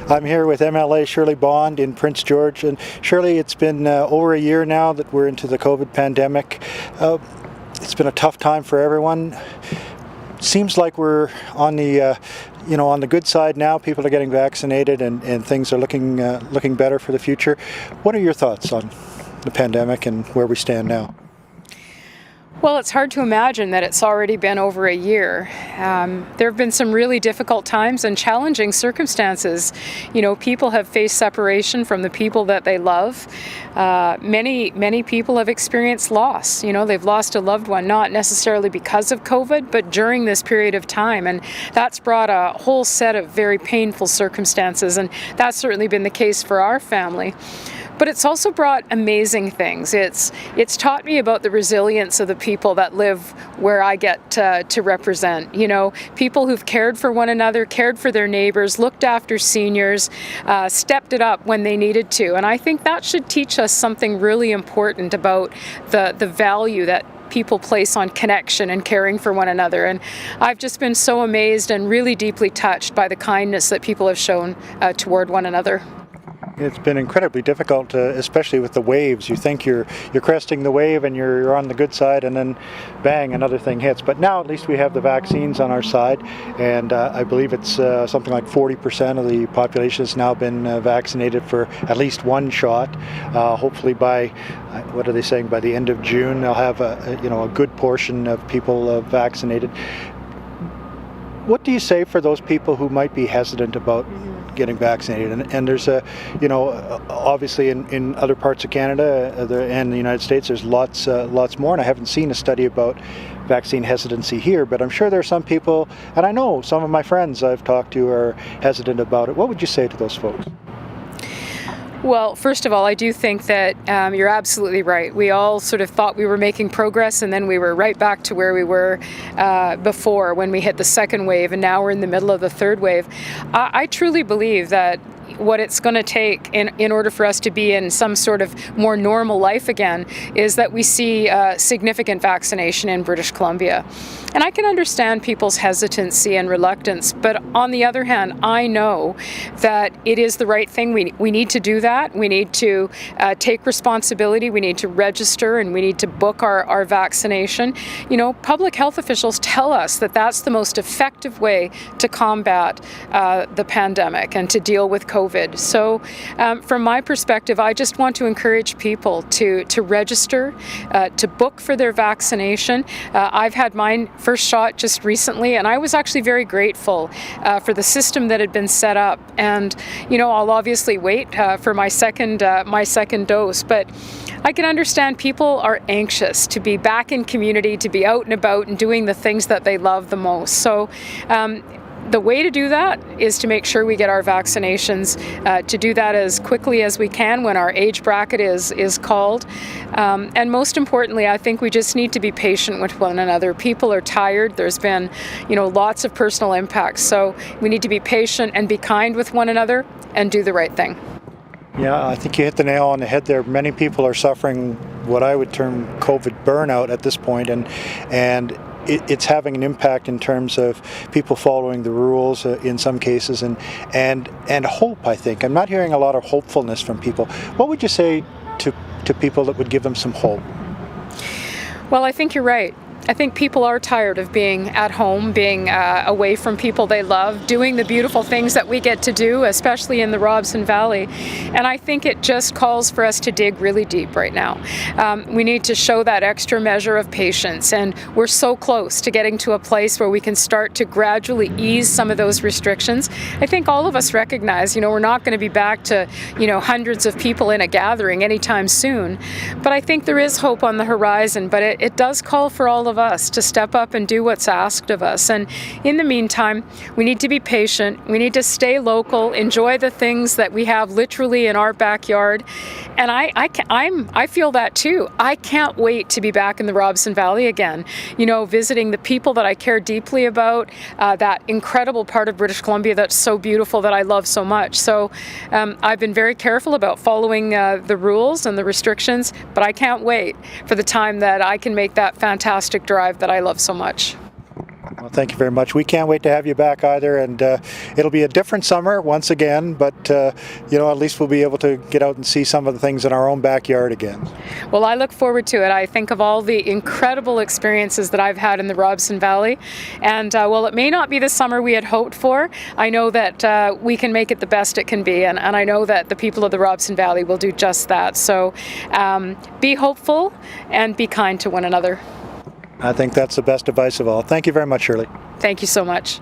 I'm here with MLA Shirley Bond in Prince George. And Shirley, it's been over a year now that we're into the COVID pandemic. It's been a tough time for everyone. Seems like we're on the on the good side now. People are getting vaccinated and things are looking better for the future. What are your thoughts on the pandemic and where we stand now? Well, it's hard to imagine that it's already been over a year. There have been some really difficult times and challenging circumstances. People have faced separation from the people that they love. Many people have experienced loss. They've lost a loved one, not necessarily because of COVID, but during this period of time. And that's brought a whole set of very painful circumstances. And that's certainly been the case for our family. But it's also brought amazing things. It's taught me about the resilience of the people that live where I get to represent. People who've cared for one another, cared for their neighbors, looked after seniors, stepped it up when they needed to. And I think that should teach us something really important about the value that people place on connection and caring for one another. And I've just been so amazed and really deeply touched by the kindness that people have shown toward one another. It's been incredibly difficult, especially with the waves. You think you're cresting the wave and you're on the good side, and then bang, another thing hits. But now at least we have the vaccines on our side, and I believe it's something like 40% of the population has now been vaccinated for at least one shot. Hopefully by, what are they saying, by the end of June they'll have a good portion of people vaccinated. What do you say for those people who might be hesitant about getting vaccinated? And there's obviously in other parts of Canada and the United States, there's lots more, and I haven't seen a study about vaccine hesitancy here, but I'm sure there are some people, and I know some of my friends I've talked to are hesitant about it. What would you say to those folks? Well, first of all, I do think that you're absolutely right. We all sort of thought we were making progress, and then we were right back to where we were before when we hit the second wave, and now we're in the middle of the third wave. I truly believe that what it's going to take in order for us to be in some sort of more normal life again is that we see significant vaccination in British Columbia. And I can understand people's hesitancy and reluctance, but on the other hand, I know that it is the right thing. We need to do that. We need to take responsibility. We need to register, and we need to book our vaccination. Public health officials tell us that that's the most effective way to combat the pandemic and to deal with COVID. So from my perspective, I just want to encourage people to register, to book for their vaccination. I've had mine first shot just recently, and I was actually very grateful for the system that had been set up. And I'll obviously wait for my second dose, but I can understand people are anxious to be back in community, to be out and about and doing the things that they love the most. So the way to do that is to make sure we get our vaccinations, to do that as quickly as we can when our age bracket is called. And most importantly, I think we just need to be patient with one another. People are tired. There's been, lots of personal impacts. So we need to be patient and be kind with one another and do the right thing. Yeah, I think you hit the nail on the head there. Many people are suffering what I would term COVID burnout at this point, and it's having an impact in terms of people following the rules in some cases, and hope, I think. I'm not hearing a lot of hopefulness from people. What would you say to people that would give them some hope? Well, I think you're right. I think people are tired of being at home, being away from people they love, doing the beautiful things that we get to do, especially in the Robson Valley. And I think it just calls for us to dig really deep right now. We need to show that extra measure of patience, and we're so close to getting to a place where we can start to gradually ease some of those restrictions. I think all of us recognize, we're not going to be back to, hundreds of people in a gathering anytime soon. But I think there is hope on the horizon, but it does call for all of us to step up and do what's asked of us. And in the meantime, we need to be patient. We need to stay local, enjoy the things that we have literally in our backyard. And I feel that too. I can't wait to be back in the Robson Valley again, visiting the people that I care deeply about, that incredible part of British Columbia that's so beautiful that I love so much. So I've been very careful about following the rules and the restrictions, but I can't wait for the time that I can make that fantastic drive that I love so much. Well, thank you very much. We can't wait to have you back either, and it'll be a different summer once again, but at least we'll be able to get out and see some of the things in our own backyard again. Well, I look forward to it. I think of all the incredible experiences that I've had in the Robson Valley, and while it may not be the summer we had hoped for, I know that we can make it the best it can be, and I know that the people of the Robson Valley will do just that. So be hopeful and be kind to one another. I think that's the best advice of all. Thank you very much, Shirley. Thank you so much.